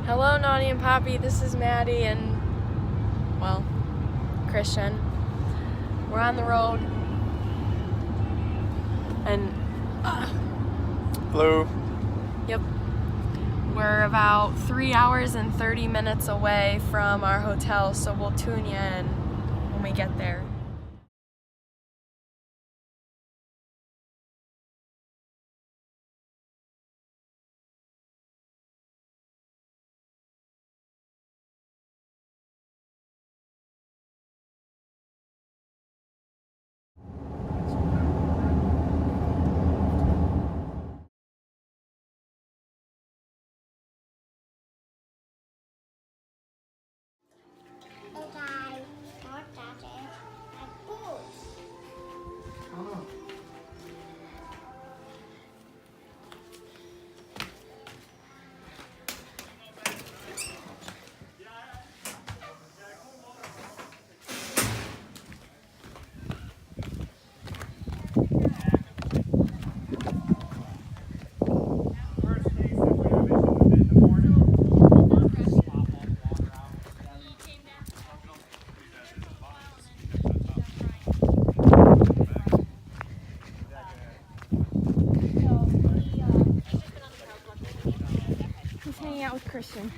Hello, Nonnie and Poppie. This is Maddie and, well, Christian. We're on the road. And, hello. Yep. We're about 3 hours and 30 minutes away from our hotel, so we'll tune you in when we get there. Hanging out with Christian.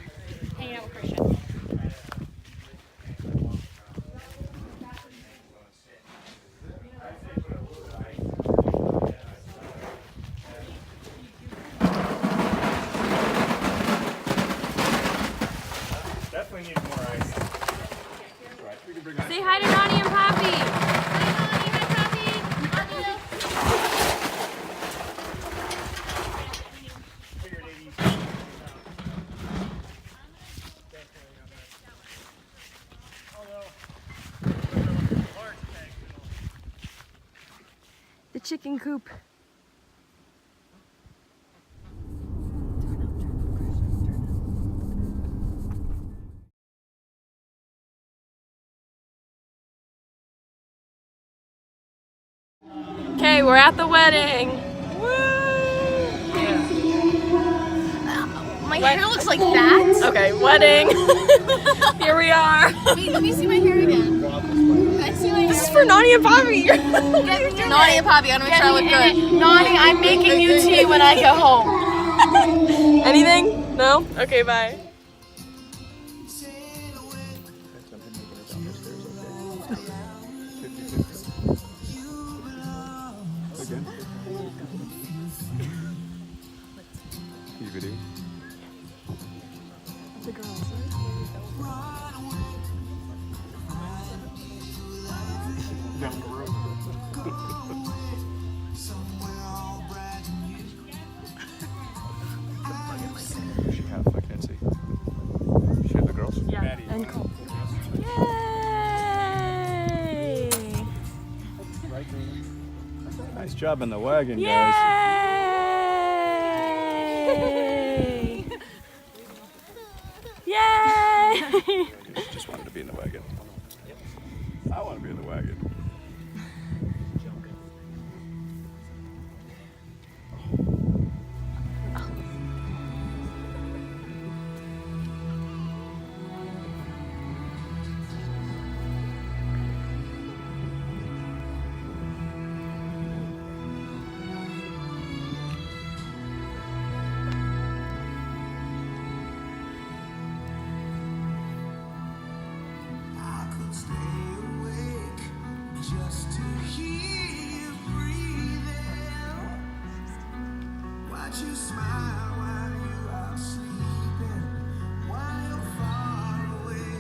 Definitely need more ice. Say hi to Nonnie and Poppie. The chicken coop. Okay, we're at the wedding. Woo! My hair looks like that? Okay, wedding. Here we are. Wait, let me see my hair again. Can I see my hair? This is for Nonnie and Poppie. Nonnie and Poppie, I gotta make sure I look good. Nonnie, I'm making you tea when I go home. Anything? No? Okay, bye. Video. The girls. Down the road. She have, I can't see. She have the girls? Yeah, Maddie. and Cole. Yay! Nice job in the wagon, Yay! guys. Yay! Just wanted to be in the wagon. I want to be in the wagon. You smile while you are sleeping, while you're far away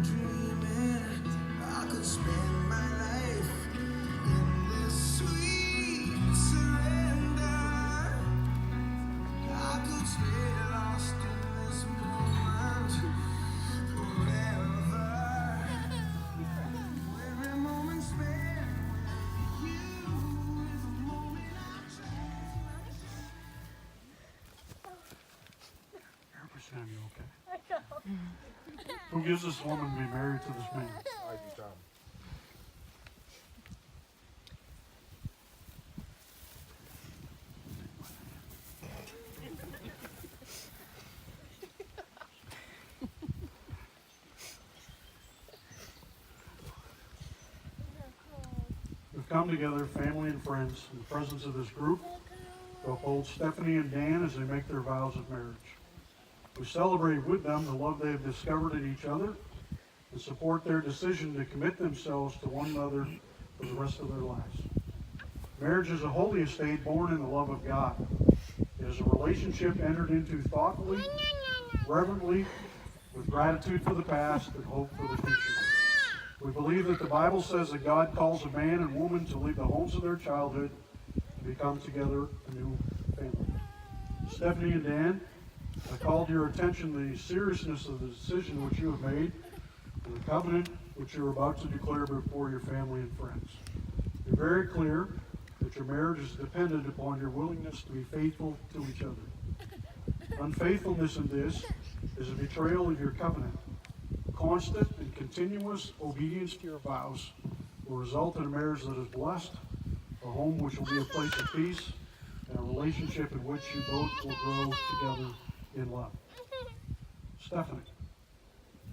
dreaming. I could spend my life in this sweet surrender. I could stay lost in this moment forever. Every moment spent with you is a moment I treasure. Sam, you okay? I know. Who gives this woman to be married to this man? I do, Tom. come together, family and friends, in the presence of this group to uphold Stephanie and Dan as they make their vows of marriage. We celebrate with them the love they have discovered in each other and support their decision to commit themselves to one another for the rest of their lives. Marriage is a holy estate born in the love of God. It is a relationship entered into thoughtfully, reverently, with gratitude for the past and hope for the future. We believe that the Bible says that God calls a man and woman to leave the homes of their childhood and become together a new family. Stephanie and Dan, I called your attention to the seriousness of the decision which you have made and the covenant which you are about to declare before your family and friends. You're very clear that your marriage is dependent upon your willingness to be faithful to each other. Unfaithfulness in this is a betrayal of your covenant. Constant and continuous obedience to your vows will result in a marriage that is blessed, a home which will be a place of peace, and a relationship in which you both will grow together in love. Stephanie,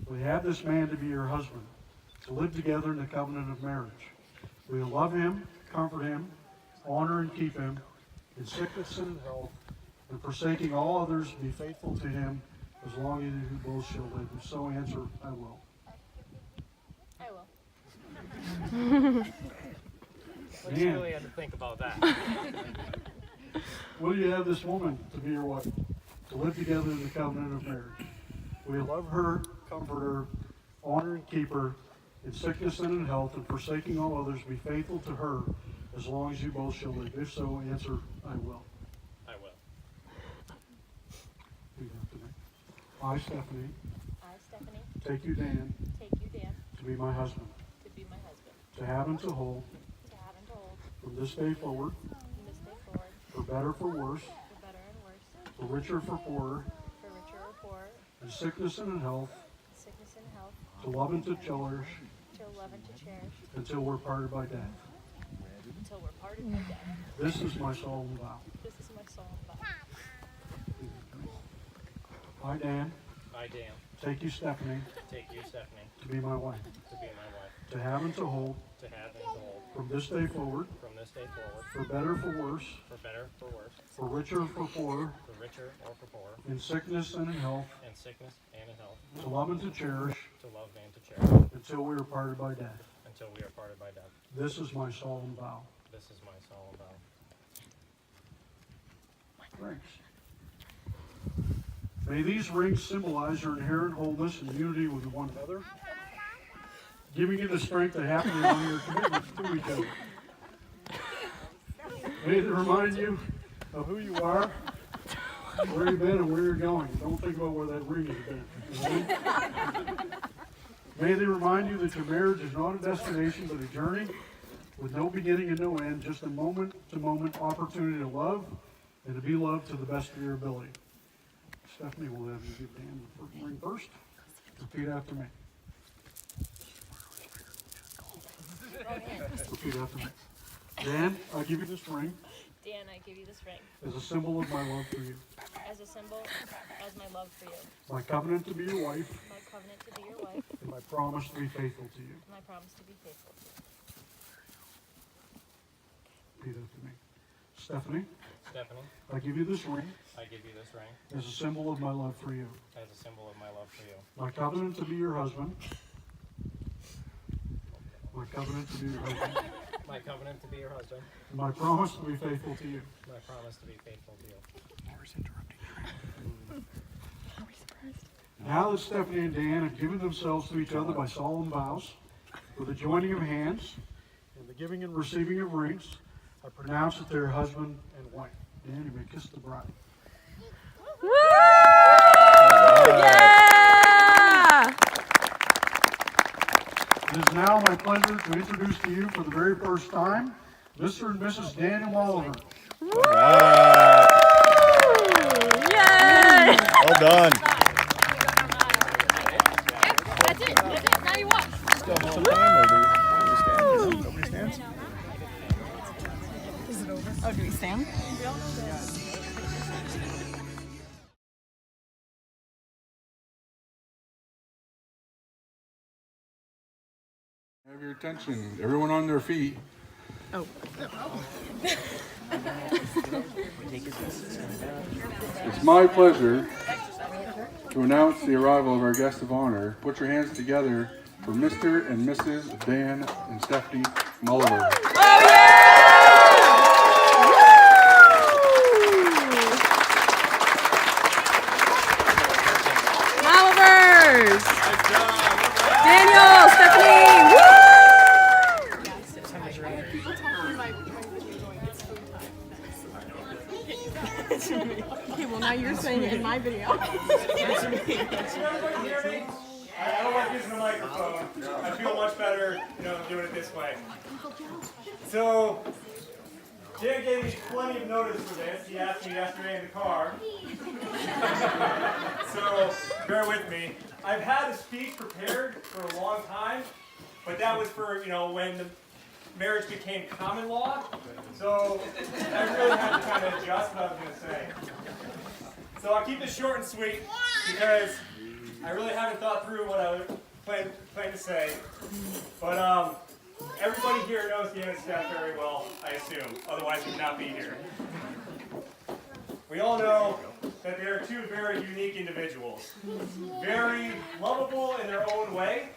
we have this man to be your husband, to live together in the covenant of marriage. We will love him, comfort him, honor and keep him in sickness and in health, and forsaking all others, be faithful to him as long as you both shall live. If so, answer, I will. I will. I just really had to think about that. Will you have this woman to be your wife, to live together in the covenant of marriage? Will you love her, comfort her, honor and keep her in sickness and in health, and forsaking all others, be faithful to her as long as you both shall live? If so, answer, I will. I will. Repeat after me. I, Stephanie, I, Stephanie, take you, Dan, take you, Dan, to be my husband, to be my husband, to have and to hold, to have and to hold, from this day forward, from this day forward, for better, for worse, for better and worse, for richer, for poorer, for richer or poorer, in sickness and in health, sickness and health, to love and to cherish, to love and to cherish, until we're parted by death. until we're parted by death. This is my solemn vow. This is my solemn vow. I, Dan, I, Dan, take you, Stephanie, take you, Stephanie, to be my wife, to be my wife, to have and to hold, to have and to hold, from this day forward, from this day forward, for better, for worse, for better, for worse, for richer, for poorer, for richer or for poorer, in sickness and in health, in sickness and in health, to love and to cherish, to love and to cherish, until we are parted by death. until we are parted by death. This is my solemn vow. This is my solemn vow. Rings. May these rings symbolize your inherent wholeness and unity with one another, giving you the strength to happily honor your commitments to each other. May they remind you of who you are, where you've been, and where you're going. Don't think about where that ring has been. May they remind you that your marriage is not a destination, but a journey with no beginning and no end, just a moment-to-moment opportunity to love and to be loved to the best of your ability. Stephanie will have you give Dan the first ring first. Repeat after me. Repeat after me. Dan, I give you this ring Dan, I give you this ring as a symbol of my love for you. as a symbol, as my love for you, My covenant to be your wife, my covenant to be your wife, and my promise to be faithful to you. and my promise to be faithful to you. Repeat after me. Stephanie, Stephanie, I give you this ring I give you this ring as a symbol of my love for you. as a symbol of my love for you. My covenant to be your husband. My covenant to be your husband. My covenant to be your husband, And my promise to be faithful to you. my promise to be faithful to you. Now that Stephanie and Dan have given themselves to each other by solemn vows, with the joining of hands and the giving and receiving of rings, I pronounce that they're husband and wife. Dan, you may kiss the bride. Woo! Yeah! It is now my pleasure to introduce to you for the very first time, Mr. and Mrs. Daniel Molaver. Yay! Well done. That's it. Now you watch. Still have some time, or do we stand? Nobody stands? Oh, do we stand? Have your attention, everyone on their feet. It's my pleasure to announce the arrival of our guest of honor. Put your hands together for Mr. and Mrs. Dan and Stephanie Molaver. Molavers! Daniel, Stephanie! Woo! Okay, well now you're saying it in my video. Everybody hear me? I don't like using a microphone. I feel much better, doing it this way. So, Dan gave me plenty of notice for this. He asked me yesterday in the car. So, bear with me. I've had a speech prepared for a long time, but that was for, when the marriage became common law. So, I really had to kind of adjust what I was going to say. So I'll keep it short and sweet because I really haven't thought through what I would plan to say. But everybody here knows Dan and Steph very well, I assume. Otherwise, we would not be here. We all know that they are two very unique individuals. Very lovable in their own way.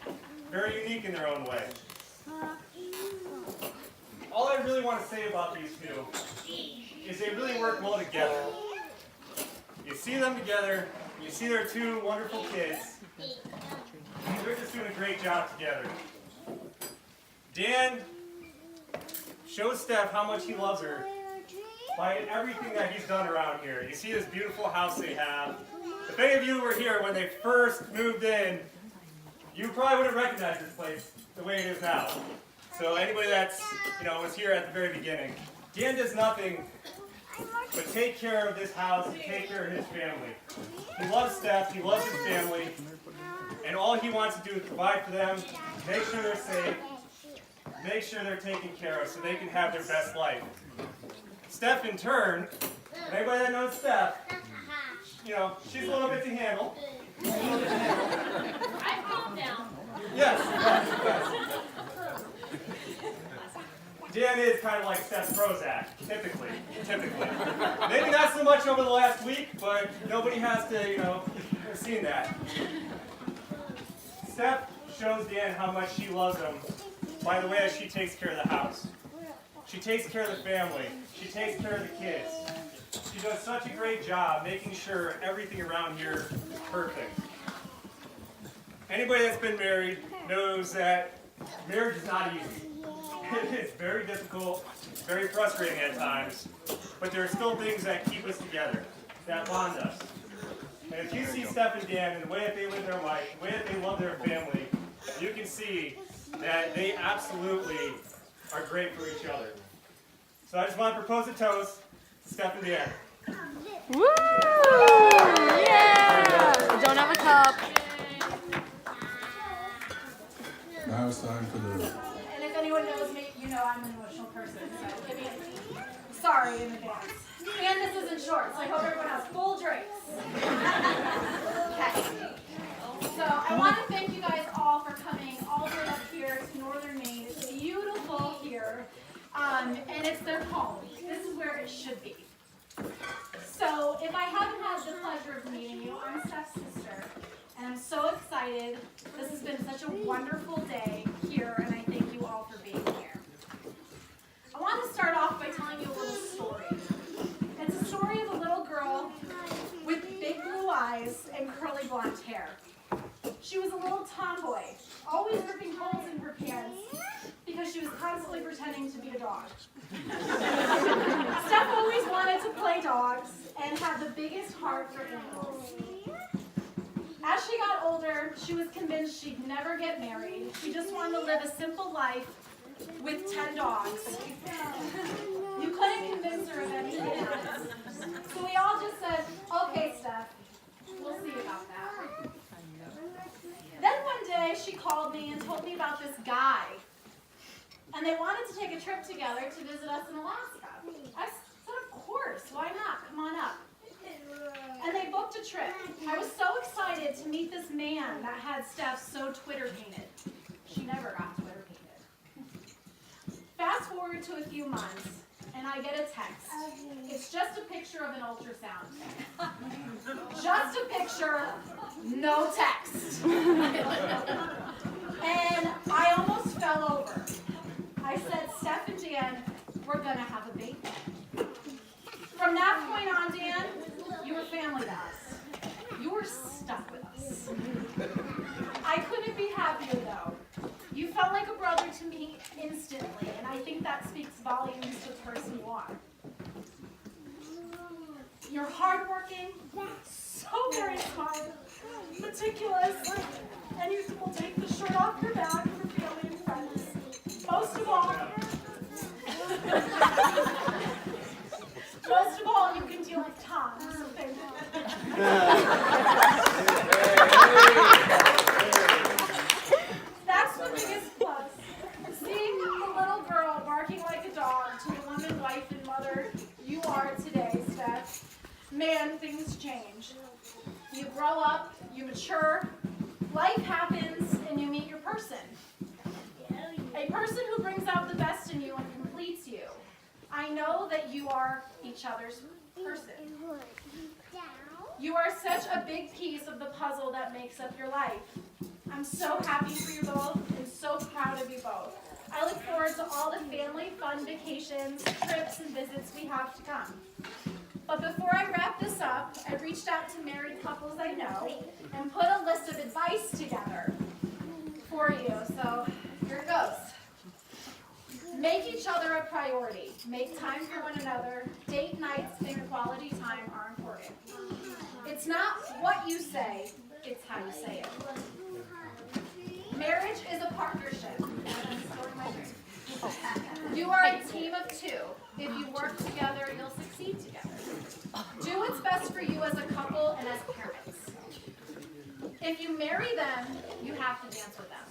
Very unique in their own way. All I really want to say about these two is they really work well together. You see them together, you see their two wonderful kids. They're just doing a great job together. Dan shows Steph how much he loves her by everything that he's done around here. You see this beautiful house they have. If any of you were here when they first moved in, you probably wouldn't recognize this place the way it is now. So anybody that's, was here at the very beginning, Dan does nothing but take care of this house and take care of his family. He loves Steph, he loves his family, and all he wants to do is provide for them, make sure they're safe, make sure they're taken care of so they can have their best life. Steph, in turn, anybody that knows Steph, she's a little bit to handle. I calm down. Yes. Dan is kind of like Steph's Prozac, typically. Maybe not so much over the last week, but nobody has to, seen that. Steph shows Dan how much she loves him by the way she takes care of the house. She takes care of the family. She takes care of the kids. She does such a great job making sure everything around here is perfect. Anybody that's been married knows that marriage is not easy. It's very difficult, very frustrating at times, but there are still things that keep us together, that bond us. And if you see Steph and Dan and the way that they live their life, the way that they love their family, you can see that they absolutely are great for each other. So I just want to propose a toast to Steph and Dan. Woo! Yeah! We don't have a cup. Now it's time for the... And if anyone knows me, I'm an emotional person, so give me sorry in advance. And this isn't short, so I hope everyone has full drinks. Okay. So I want to thank you guys all for coming all the way up here to Northern Maine. It's beautiful here, and it's their home. This is where it should be. So if I haven't had the pleasure of meeting you, I'm Steph's sister, and I'm so excited. This has been such a wonderful day here, and I thank you all for being here. I want to start off by telling you a little story. It's a story of a little girl with big blue eyes and curly blonde hair. She was a little tomboy, always ripping holes in her pants because she was constantly pretending to be a dog. Steph always wanted to play dogs and had the biggest heart for animals. As she got older, she was convinced she'd never get married. She just wanted to live a simple life with 10 dogs. You couldn't convince her of anything else. So we all just said, okay, Steph, we'll see about that. Then one day she called me and told me about this guy. And they wanted to take a trip together to visit us in Alaska. I said, of course, why not? Come on up. And they booked a trip. I was so excited to meet this man that had Steph so Twitter painted. She never got Twitter painted. Fast forward to a few months, and I get a text. It's just a picture of an ultrasound. Just a picture, no text. And I almost fell over. I said, Steph and Dan, we're gonna have a baby. From that point on, Dan, you were family to us. You were stuck with us. I couldn't be happier though. You felt like a brother to me instantly, and I think that speaks volumes to the person you are. You're hardworking, so very smart, meticulous, and you will take the shirt off your back for family and friends. Most of all, you can deal with Tom, so thank you. That's the biggest plus. Seeing the little girl barking like a dog to the woman, wife, and mother you are today, Steph. Man, things change. You grow up, you mature, life happens, and you meet your person. A person who brings out the best in you and completes you. I know that you are each other's person. You are such a big piece of the puzzle that makes up your life. I'm so happy for you both and so proud of you both. I look forward to all the family fun vacations, trips, and visits we have to come. But before I wrap this up, I reached out to married couples I know and put a list of advice together for you. So here it goes. Make each other a priority. Make time for one another. Date nights and quality time are important. It's not what you say, it's how you say it. Marriage is a partnership. You are a team of two. If you work together, you'll succeed together. Do what's best for you as a couple and as parents. If you marry them, you have to dance with them.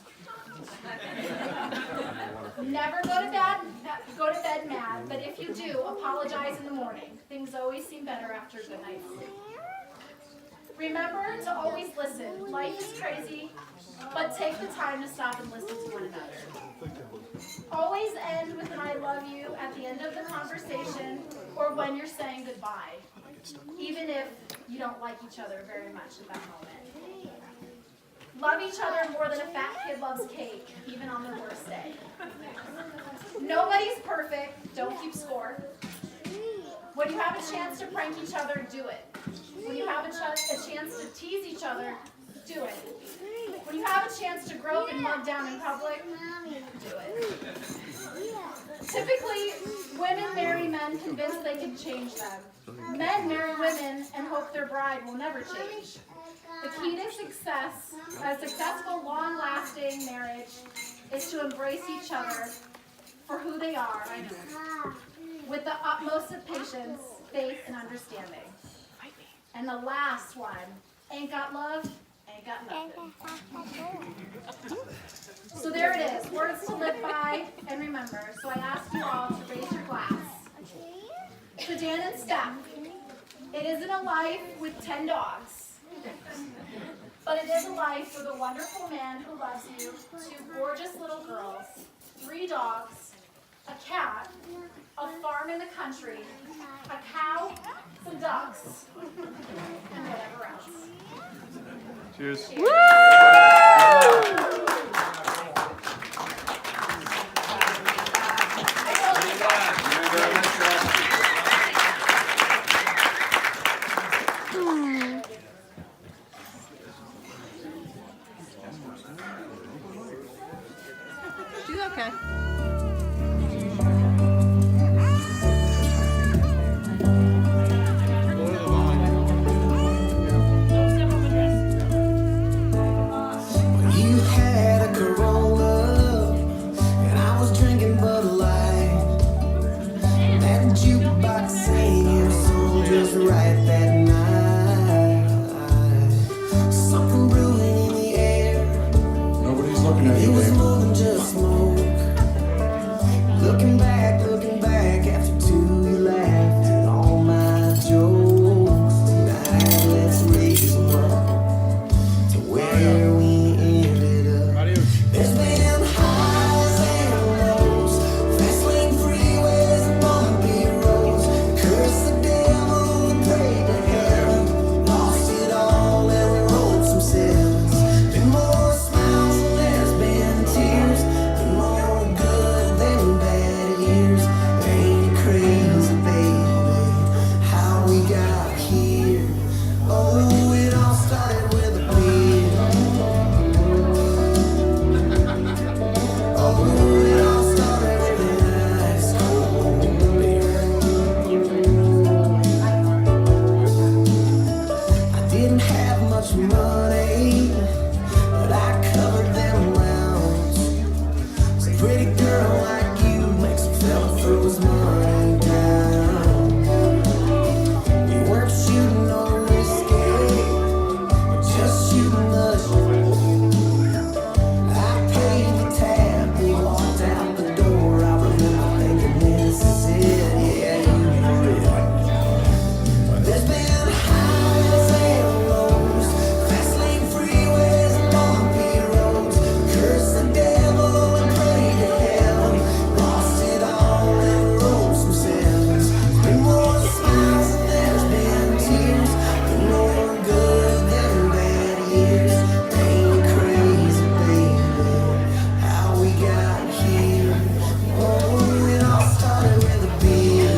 Never go to bed mad, but if you do, apologize in the morning. Things always seem better after a good night's sleep. Remember to always listen. Life is crazy, but take the time to stop and listen to one another. Always end with an I love you at the end of the conversation or when you're saying goodbye, even if you don't like each other very much at that moment. Love each other more than a fat kid loves cake, even on their worst day. Nobody's perfect. Don't keep score. When you have a chance to prank each other, do it. When you have a chance to tease each other, do it. When you have a chance to grope and mug down in public, do it. Typically, women marry men convinced they can change them. Men marry women and hope their bride will never change. The key to success, a successful, long-lasting marriage, is to embrace each other for who they are, with the utmost of patience, faith, and understanding. And the last one, ain't got love, ain't got nothing. So there it is, words to live by and remember. So I ask you all to raise your glass. To Dan and Steph, it isn't a life with 10 dogs. But it is a life with a wonderful man who loves you, 2 gorgeous little girls, 3 dogs, a cat, a farm in the country, a cow, some ducks, and whatever else. Cheers. Cheers. She's okay. You had a Corolla, and I was drinking Bud Light. That jukebox sang your song just right that night. Something brewing in the air. Nobody's looking at It you, was babe. more than just smoke. much money, but I covered them rounds. A pretty girl like you makes a fella throw his money down. You weren't shooting no whiskey, but just shooting the shit. I paid the tab, we walked out the door. I remember thinking, this is it, yeah, you know it. There's been highs and lows, fast lane freeways and bumpy roads. Curse the devil and pray to hell. Lost it all and wrote some sevens. There's been more smiles than there's been tears. Been more good than bad years. Ain't it crazy, baby, how we got here? Oh, it all started with a beer.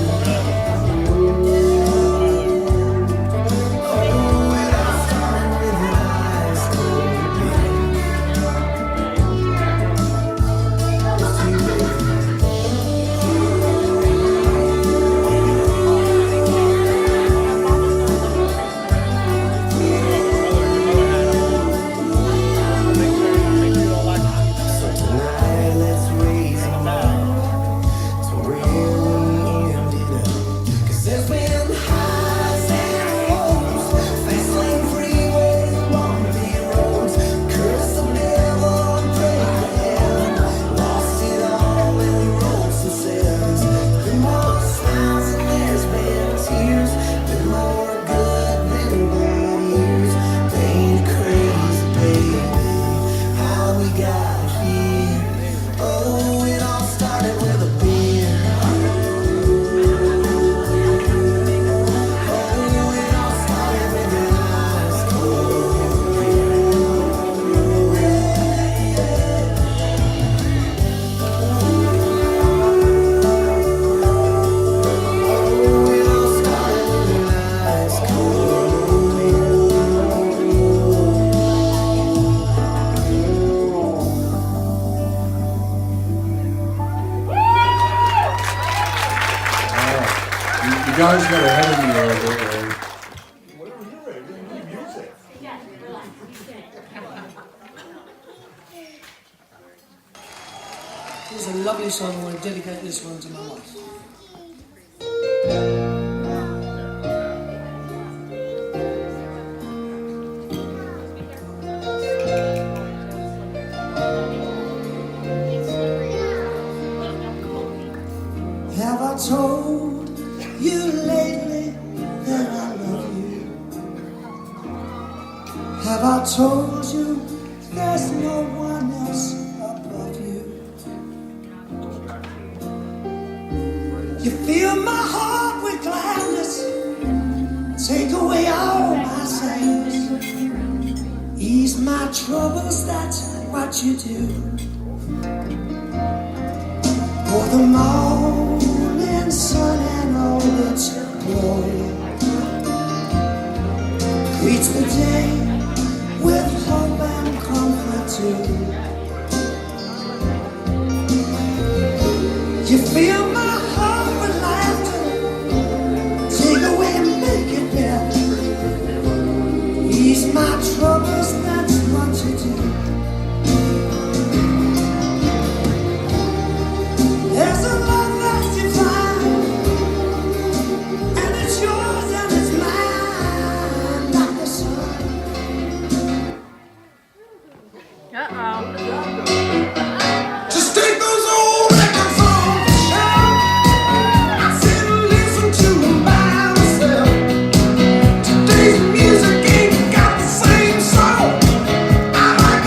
Tonight, let's raise them up to where we ended up. 'Cause there's been highs and lows, fast lane freeways and bumpy roads. Curse the devil and pray to hell. Lost it all and wrote some sevens. Been more smiles than there's been tears. Been more good than bad years. Ain't it crazy, baby, how we got here? Oh, it all started with a beer. Oh, it all started with an ice cold beer. Oh, it all started with an ice cold beer. You guys got ahead of me there. Whatever you're ready, we need music. Here's a lovely song. I want to dedicate this one to my wife. Have I told you lately that I love you? Have I told you there's no one else above you? You fill my heart with gladness, take away all my sadness, ease my troubles, that's what you do. For the morning sun and all its glory greets the day with hope and comfort too. You fill my heart with laughter, take away and make it better, ease my troubles, that's what you do. There's a love that's divine, and it's yours and it's mine, like the sun. Just take those old records on the shelf. I sit and listen to them by myself. Today's music ain't got the same soul. I like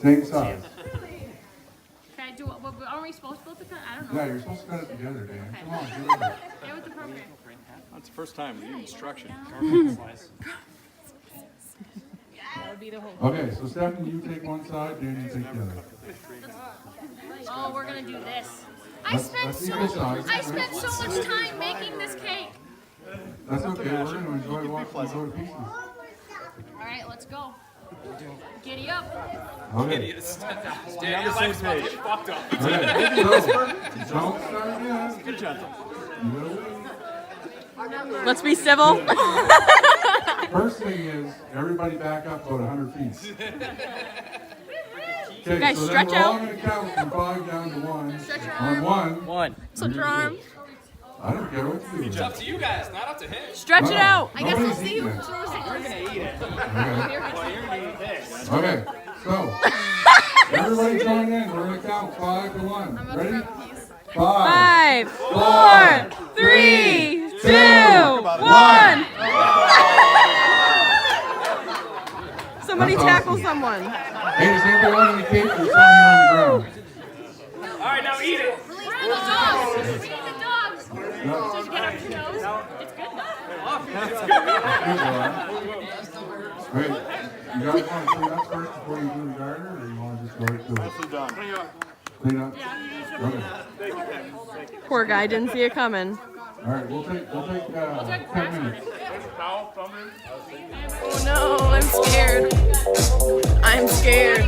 Same size. Can I do what? Aren't we supposed to both to cut? I don't know. Yeah, you're supposed to cut it together, Dan. Come on, do it. Yeah, what's appropriate? That's the first time we need instruction. That would be the whole. Okay, so Stephanie, you take one side, Dan, you take the other. Oh, we're gonna do this. Let's equal size. I spent so much time making this cake. That's okay, we're going to enjoy watching you go to pieces. All right, let's go. Giddy up. Okay. Stay on the same page. Fucked up. Okay, so, don't start yet. Good gentle. You gotta wait. Let's be civil. First thing is, everybody back up about 100 feet. Okay, Guys, so then stretch we're all out. going to count from 5 down to 1. Stretch your On arm. 1. Stretch your arm. I don't care what you do. It's up to you guys, not up to him. Stretch it out. I guess we'll Nobody's see who eating it. throws it first. Okay, so, everybody join in. We're going to count 5 to 1. Ready? 5, 5, 4, 3, 2, 1. Somebody That's tackle awesome. someone. Hey, does anybody want any cake or something on the ground? All right, now eat it. Release the dogs. Release the dogs. So you get up your nose. It's good. Great. You guys want to clean up first before you do the garden, or you want to just go right to it? Clean up? Okay. Poor guy didn't see it coming. All right, we'll take 10 minutes. Oh no, I'm scared. I'm scared.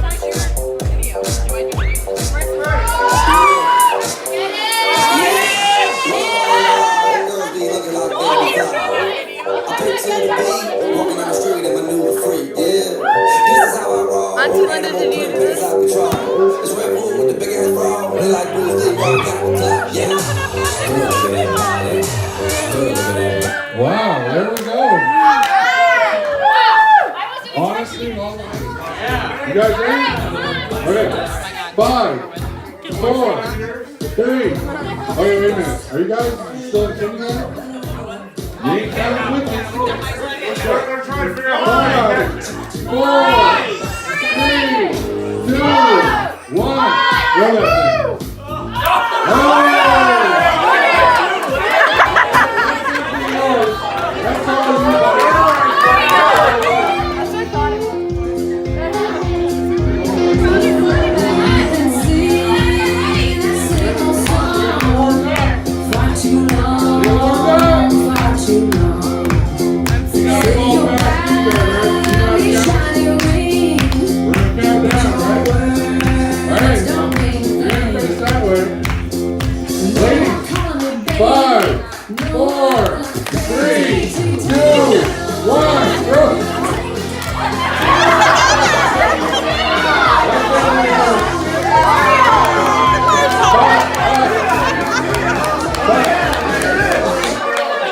Auntie Linda, did you do this? Wow, there we go. Honestly, all the way. You guys ready? Okay. 5, 4, 3. Okay, wait a minute. Are you guys still in kindergarten? You ain't counting with me. 5, 4, 3, 2, 1. Roll that thing. That's all you got.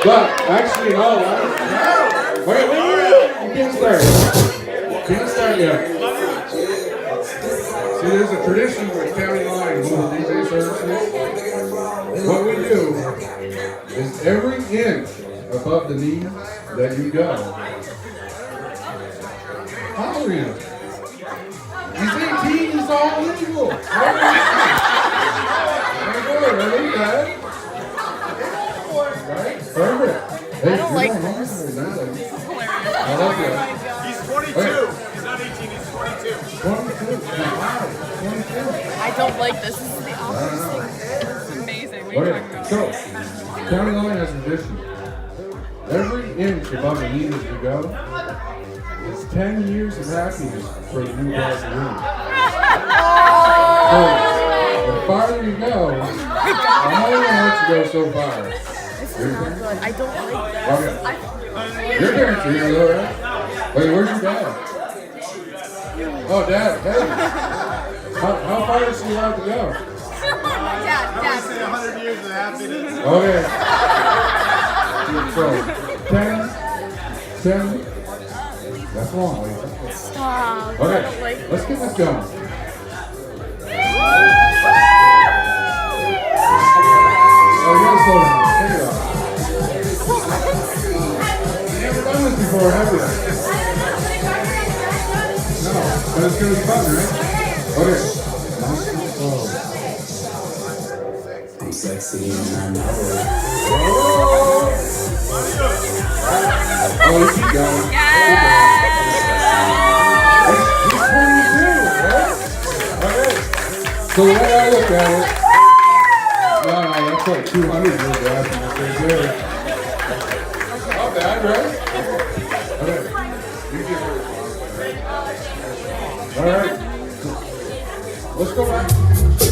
But actually, no. Wait. You can't start. Can't start yet. See, there's a tradition with county line with DJ services. What we do is every inch above the knee that you go. How are you? He's 18, he's all legal. Very good, ready, guys? Right? Perfect. Hey, I don't like this. I love you. He's 22. Okay. He's not 18, he's 22. 22. Wow. 22. I don't like this. This is the opposite thing. It's amazing. What are you talking about? So, county line has a tradition. Every inch above the knee that you go, it's 10 years of happiness for the new bride and groom. So, the farther you go, I'm only going to let you go so far. This is not good. I don't like this. Okay. Your parents are here, though, right? Wait, where's your dad? Oh, Dad, hey. How far is he allowed to go? Dad. Say 100 years of happiness. Okay. So, 10. That's long, Lisa. Stop. Okay, let's get this going. Oh, you gotta slow down. There you go. You've never done this before, have you? No, but it's gonna be fun, right? Oh, let's keep going. He's 22, right? Okay. So the way I look at it, no, that's like 200 years old. Right there. Not bad, right? Okay. You give her a all right. Let's go back.